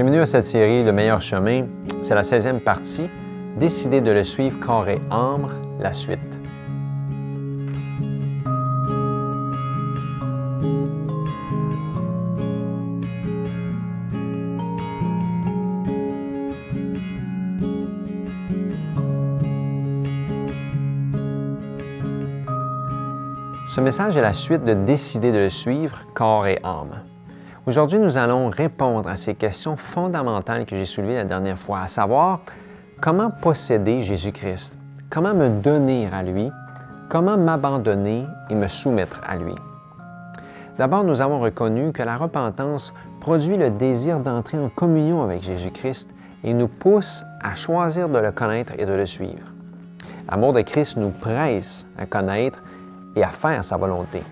Bienvenue à cette série Le meilleur chemin. C'est la 16e partie. Décidez de le suivre corps et âme, la suite. Ce message est la suite de Décider de le suivre corps et âme. Aujourd'hui, nous allons répondre à ces questions fondamentales que j'ai soulevées la dernière fois, à savoir comment posséder Jésus-Christ, comment me donner à lui, comment m'abandonner et me soumettre à lui. D'abord, nous avons reconnu que la repentance produit le désir d'entrer en communion avec Jésus-Christ et nous pousse à choisir de le connaître et de le suivre. L'amour de Christ nous presse à connaître et à faire sa volonté.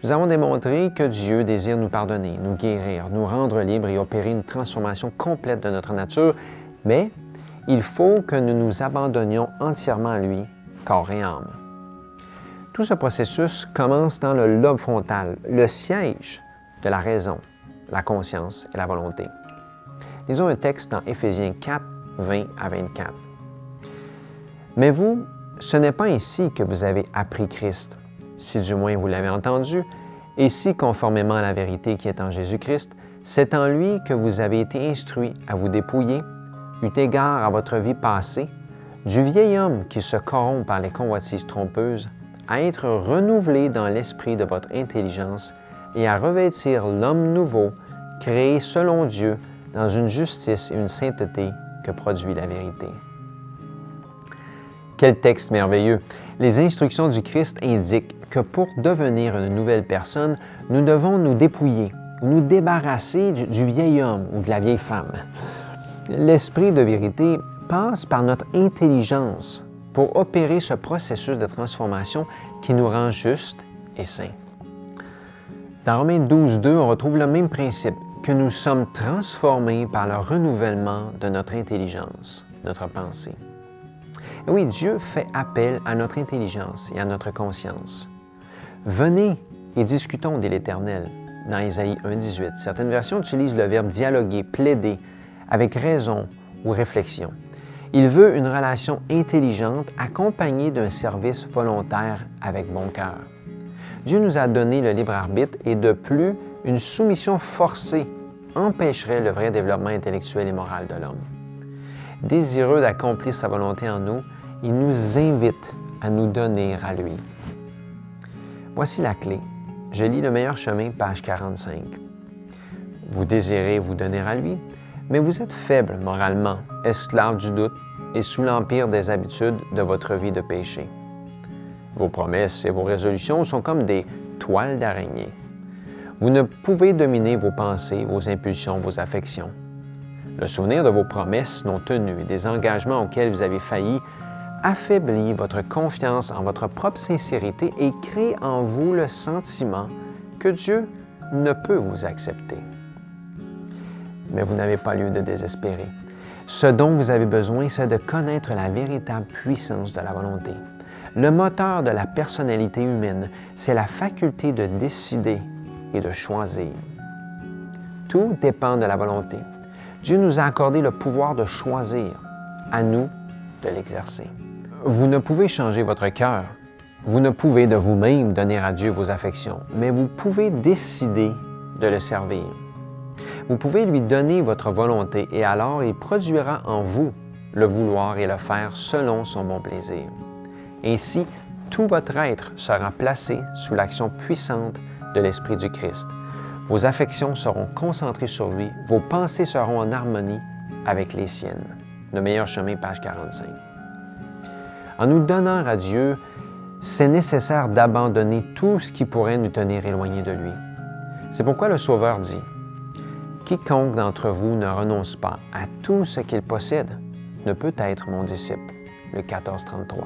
Nous avons démontré que Dieu désire nous pardonner, nous guérir, nous rendre libres et opérer une transformation complète de notre nature, mais il faut que nous nous abandonnions entièrement à lui, corps et âme. Tout ce processus commence dans le lobe frontal, le siège de la raison, la conscience et la volonté. Lisons un texte dans Éphésiens 4, 20 à 24. « Mais vous, ce n'est pas ici que vous avez appris Christ, si du moins vous l'avez entendu, et si, conformément à la vérité qui est en Jésus-Christ, c'est en lui que vous avez été instruits à vous dépouiller, eu égard à votre vie passée, du vieil homme qui se corrompt par les convoitises trompeuses, à être renouvelé dans l'esprit de votre intelligence et à revêtir l'homme nouveau, créé selon Dieu, dans une justice et une sainteté que produit la vérité. » Quel texte merveilleux! Les instructions du Christ indiquent que pour devenir une nouvelle personne, nous devons nous dépouiller, nous débarrasser du vieil homme ou de la vieille femme. L'esprit de vérité passe par notre intelligence pour opérer ce processus de transformation qui nous rend justes et saints. Dans Romains 12, 2, on retrouve le même principe, que nous sommes transformés par le renouvellement de notre intelligence, notre pensée. Et oui, Dieu fait appel à notre intelligence et à notre conscience. Venez et discutons, dit l'Éternel, dans Ésaïe 1, 18. Certaines versions utilisent le verbe dialoguer, plaider, avec raison ou réflexion. Il veut une relation intelligente accompagnée d'un service volontaire avec bon cœur. Dieu nous a donné le libre arbitre et de plus, une soumission forcée empêcherait le vrai développement intellectuel et moral de l'homme. Désireux d'accomplir sa volonté en nous, il nous invite à nous donner à lui. Voici la clé. Je lis Le meilleur chemin, page 45. Vous désirez vous donner à lui, mais vous êtes faible moralement, esclave du doute et sous l'empire des habitudes de votre vie de péché. Vos promesses et vos résolutions sont comme des toiles d'araignée. Vous ne pouvez dominer vos pensées, vos impulsions, vos affections. Le souvenir de vos promesses non tenues et des engagements auxquels vous avez failli affaiblit votre confiance en votre propre sincérité et crée en vous le sentiment que Dieu ne peut vous accepter. Mais vous n'avez pas lieu de désespérer. Ce dont vous avez besoin, c'est de connaître la véritable puissance de la volonté. Le moteur de la personnalité humaine, c'est la faculté de décider et de choisir. Tout dépend de la volonté. Dieu nous a accordé le pouvoir de choisir, à nous de l'exercer. Vous ne pouvez changer votre cœur. Vous ne pouvez de vous-même donner à Dieu vos affections, mais vous pouvez décider de le servir. Vous pouvez lui donner votre volonté et alors il produira en vous le vouloir et le faire selon son bon plaisir. Ainsi, tout votre être sera placé sous l'action puissante de l'Esprit du Christ. Vos affections seront concentrées sur lui, vos pensées seront en harmonie avec les siennes. Le meilleur chemin, page 45. En nous donnant à Dieu, c'est nécessaire d'abandonner tout ce qui pourrait nous tenir éloignés de lui. C'est pourquoi le Sauveur dit « Quiconque d'entre vous ne renonce pas à tout ce qu'il possède ne peut être mon disciple. » Le 14,33.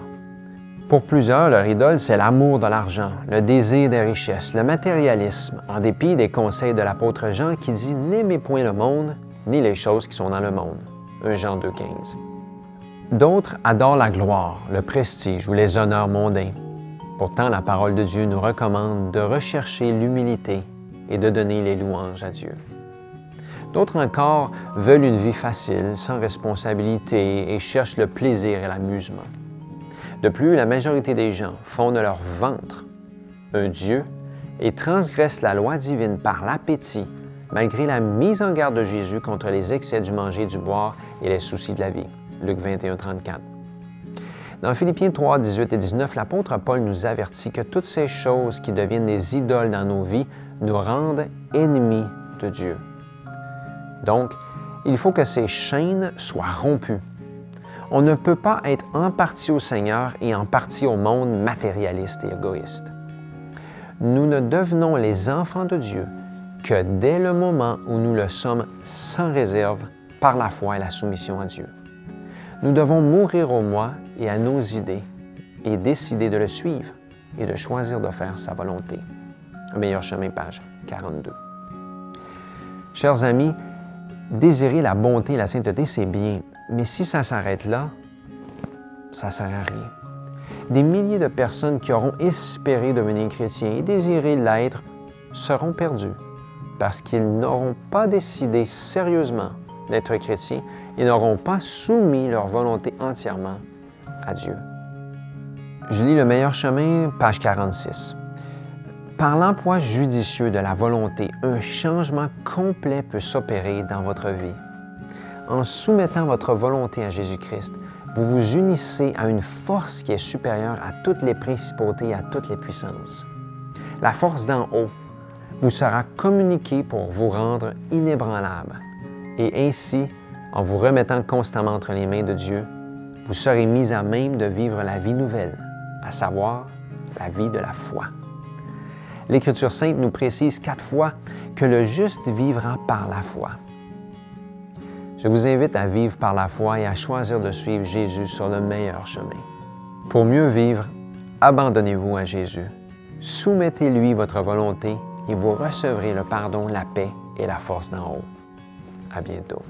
Pour plusieurs, leur idole, c'est l'amour de l'argent, le désir des richesses, le matérialisme, en dépit des conseils de l'apôtre Jean qui dit « N'aimez point le monde, ni les choses qui sont dans le monde. » 1 Jean 2,15. D'autres adorent la gloire, le prestige ou les honneurs mondains. Pourtant, la parole de Dieu nous recommande de rechercher l'humilité et de donner les louanges à Dieu. D'autres encore veulent une vie facile, sans responsabilité et cherchent le plaisir et l'amusement. De plus, la majorité des gens font de leur ventre un Dieu et transgressent la loi divine par l'appétit, malgré la mise en garde de Jésus contre les excès du manger et du boire et les soucis de la vie. Luc 21, 34. Dans Philippiens 3, 18 et 19, l'apôtre Paul nous avertit que toutes ces choses qui deviennent des idoles dans nos vies nous rendent ennemis de Dieu. Donc, il faut que ces chaînes soient rompues. On ne peut pas être en partie au Seigneur et en partie au monde matérialiste et égoïste. Nous ne devenons les enfants de Dieu que dès le moment où nous le sommes sans réserve par la foi et la soumission à Dieu. Nous devons mourir au moi et à nos idées et décider de le suivre et de choisir de faire sa volonté. Un meilleur chemin, page 42. Chers amis, désirer la bonté et la sainteté, c'est bien, mais si ça s'arrête là, ça ne sert à rien. Des milliers de personnes qui auront espéré devenir chrétiens et désiré l'être seront perdus parce qu'ils n'auront pas décidé sérieusement d'être chrétiens et n'auront pas soumis leur volonté entièrement à Dieu. Je lis Le meilleur chemin, page 46. Par l'emploi judicieux de la volonté, un changement complet peut s'opérer dans votre vie. En soumettant votre volonté à Jésus-Christ, vous vous unissez à une force qui est supérieure à toutes les principautés et à toutes les puissances. La force d'en haut vous sera communiquée pour vous rendre inébranlable. Et ainsi, en vous remettant constamment entre les mains de Dieu, vous serez mis à même de vivre la vie nouvelle, à savoir la vie de la foi. L'Écriture sainte nous précise 4 fois que le juste vivra par la foi. Je vous invite à vivre par la foi et à choisir de suivre Jésus sur le meilleur chemin. Pour mieux vivre, abandonnez-vous à Jésus. Soumettez-lui votre volonté et vous recevrez le pardon, la paix et la force d'en haut. À bientôt.